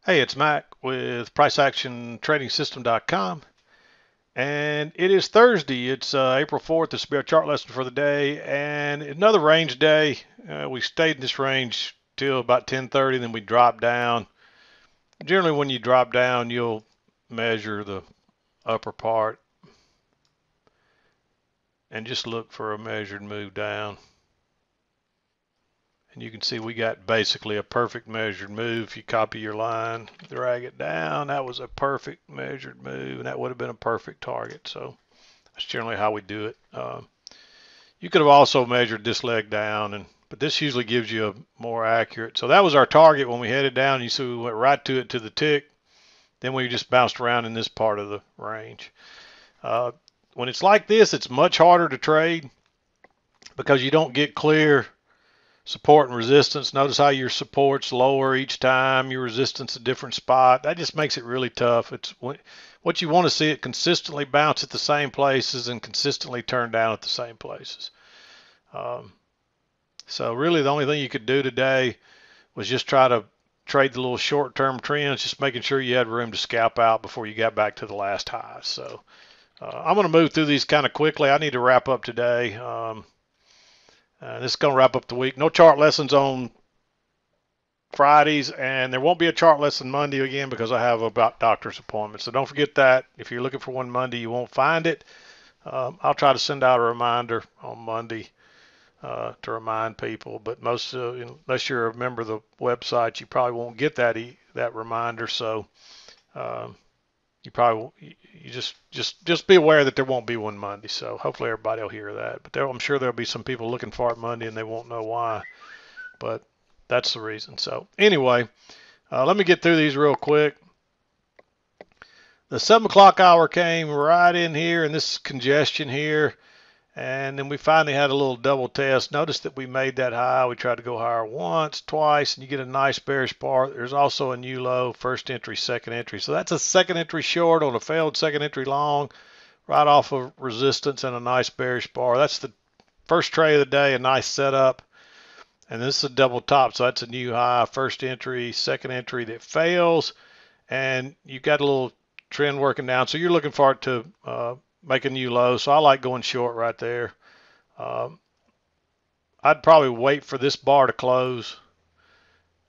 Hey, it's Mac with PriceActionTradingSystem.com, and it is Thursday. It's April 4th. This will be our chart lesson for the day, and another range day. We stayed in this range till about 10:30, then we dropped down. Generally, when you drop down, you'll measure the upper part and just look for a measured move down. And you can see we got basically a perfect measured move. If you copy your line, drag it down, that was a perfect measured move, and that would have been a perfect target. So that's generally how we do it. You could have also measured this leg down, but this usually gives you a more accurate. So that was our target when we headed down. You see we went right to it to the tick. Then we just bounced around in this part of the range. When it's like this, it's much harder to trade because you don't get clear support and resistance. Notice how your support's lower each time, your resistance a different spot. That just makes it really tough. It's what you want to see, it consistently bounce at the same places and consistently turn down at the same places. So really the only thing you could do today was just try to trade the little short-term trends, just making sure you had room to scalp out before you got back to the last high. So I'm going to move through these kind of quickly. I need to wrap up today. This is going to wrap up the week. No chart lessons on Fridays, and there won't be a chart lesson Monday again because I have about doctor's appointments. So don't forget that. If you're looking for one Monday, you won't find it. I'll try to send out a reminder on Monday to remind people, but unless you're a member of the website, you probably won't get that reminder. So you probably you just be aware that there won't be one Monday. So hopefully everybody will hear that. But I'm sure there'll be some people looking for it Monday and they won't know why. But that's the reason. So anyway, let me get through these real quick. The 7 o'clock hour came right in here, and this congestion here. And then we finally had a little double test. Notice that we made that high. We tried to go higher once, twice, and you get a nice bearish bar. There's also a new low, first entry, second entry. So that's a second entry short on a failed second entry long, right off of resistance and a nice bearish bar. That's the first trade of the day, a nice setup. And this is a double top, so that's a new high, first entry, second entry that fails. And you've got a little trend working down. So you're looking for it to make a new low. So I like going short right there. I'd probably wait for this bar to close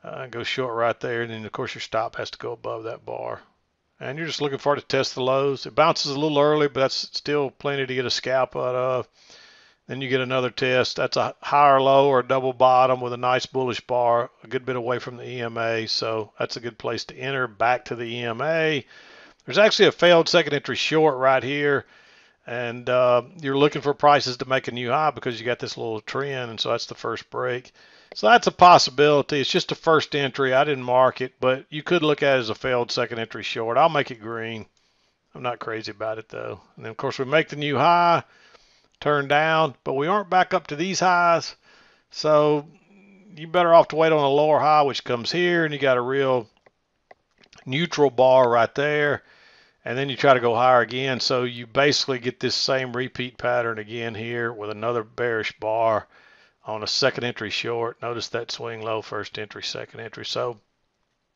and go short right there. And then, of course, your stop has to go above that bar. And you're just looking for it to test the lows. It bounces a little early, but that's still plenty to get a scalp out of. Then you get another test. That's a higher low or a double bottom with a nice bullish bar, a good bit away from the EMA. So that's a good place to enter back to the EMA. There's actually a failed second entry short right here. And you're looking for prices to make a new high because you got this little trend. And so that's the first break. So that's a possibility. It's just a first entry. I didn't mark it, but you could look at it as a failed second entry short. I'll make it green. I'm not crazy about it though. And then of course we make the new high, turn down, but we aren't back up to these highs. So you better off to wait on a lower high, which comes here, and you got a real neutral bar right there. And then you try to go higher again. So you basically get this same repeat pattern again here with another bearish bar on a second entry short. Notice that swing low, first entry, second entry. So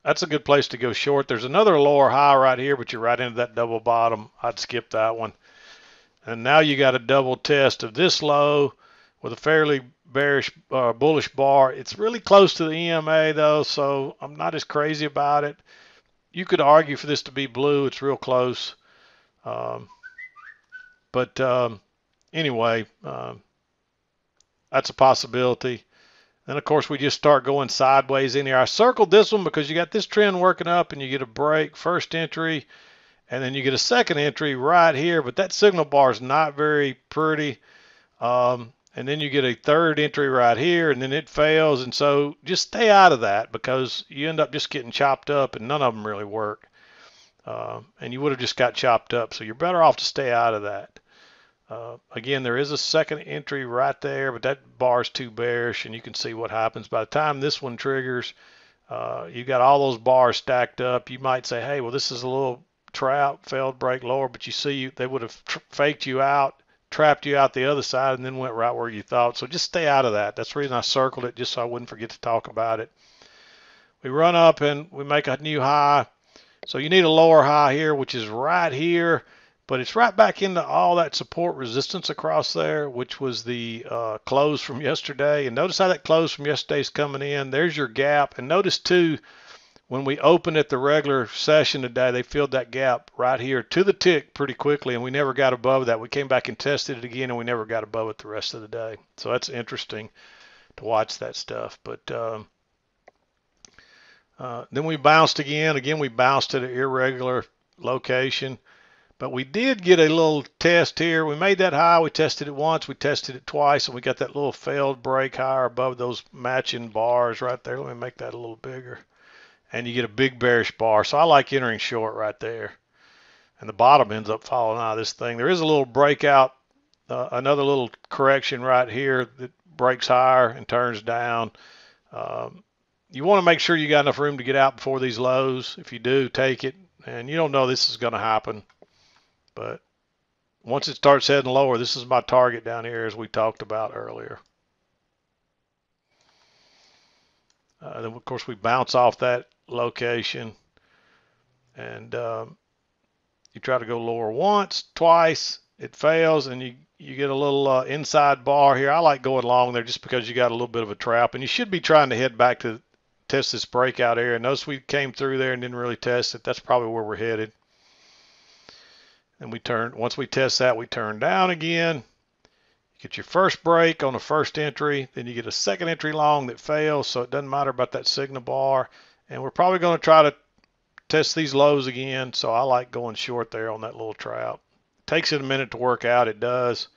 that's a good place to go short. There's another lower high right here, but you're right into that double bottom. I'd skip that one. And now you got a double test of this low with a fairly bearish bullish bar. It's really close to the EMA though, so I'm not as crazy about it. You could argue for this to be blue. It's real close. Anyway, that's a possibility. Then, of course, we just start going sideways in here. I circled this one because you got this trend working up and you get a break, first entry, and then you get a second entry right here. But that signal bar is not very pretty. And then you get a third entry right here, and then it fails. And so just stay out of that because you end up just getting chopped up, and none of them really work. And you would have just got chopped up. So you're better off to stay out of that. Again, there is a second entry right there, but that bar is too bearish, and you can see what happens. By the time this one triggers, you got all those bars stacked up. You might say, hey, well, this is a little trap, failed break lower, but you see they would have faked you out, trapped you out the other side, and then went right where you thought. So just stay out of that. That's the reason I circled it, just so I wouldn't forget to talk about it. We run up and we make a new high. So you need a lower high here, which is right here, but it's right back into all that support resistance across there, which was the close from yesterday. And notice how that close from yesterday is coming in. There's your gap. And notice too, when we opened at the regular session today, they filled that gap right here to the tick pretty quickly, and we never got above that. We came back and tested it again, and we never got above it the rest of the day. So that's interesting to watch that stuff. But then we bounced again. Again, we bounced at an irregular location. But we did get a little test here. We made that high. We tested it once. We tested it twice, and we got that little failed break higher above those matching bars right there. Let me make that a little bigger. And you get a big bearish bar. So I like entering short right there. And the bottom ends up falling out of this thing. There is a little breakout, another little correction right here that breaks higher and turns down. You want to make sure you got enough room to get out before these lows. If you do, take it. And you don't know this is going to happen. But once it starts heading lower, this is my target down here as we talked about earlier. Then, of course, we bounce off that location, and you try to go lower once, twice, it fails, and you get a little inside bar here. I like going long there just because you got a little bit of a trap, and you should be trying to head back to test this breakout area. Notice we came through there and didn't really test it. That's probably where we're headed. And we turn, once we test that, we turn down again. Get your first break on the first entry, then you get a second entry long that fails, so it doesn't matter about that signal bar. And we're probably going to try to test these lows again, so I like going short there on that little trap. It takes it a minute to work out, it does.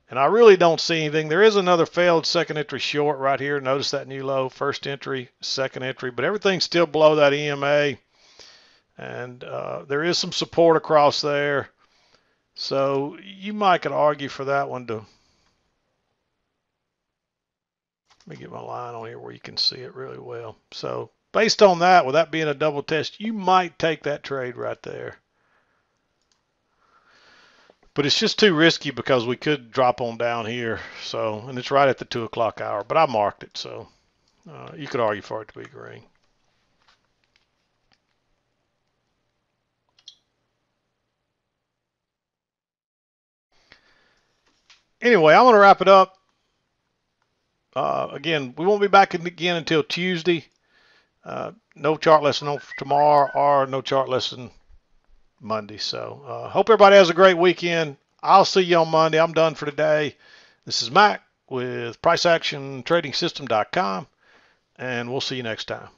And I really don't see anything. There is another failed second entry short right here. Notice that new low, first entry, second entry, but everything's still below that EMA. And there is some support across there. So you might could argue for that one to, let me get my line on here where you can see it really well. So based on that, with that being a double test, you might take that trade right there. But it's just too risky because we could drop on down here. So, and it's right at the 2 o'clock hour, but I marked it. So you could argue for it to be green. Anyway, I'm going to wrap it up. Again, we won't be back again until Tuesday. No chart lesson tomorrow or no chart lesson Monday. So hope everybody has a great weekend. I'll see you on Monday. I'm done for today. This is Mac with PriceActionTradingSystem.com, and we'll see you next time.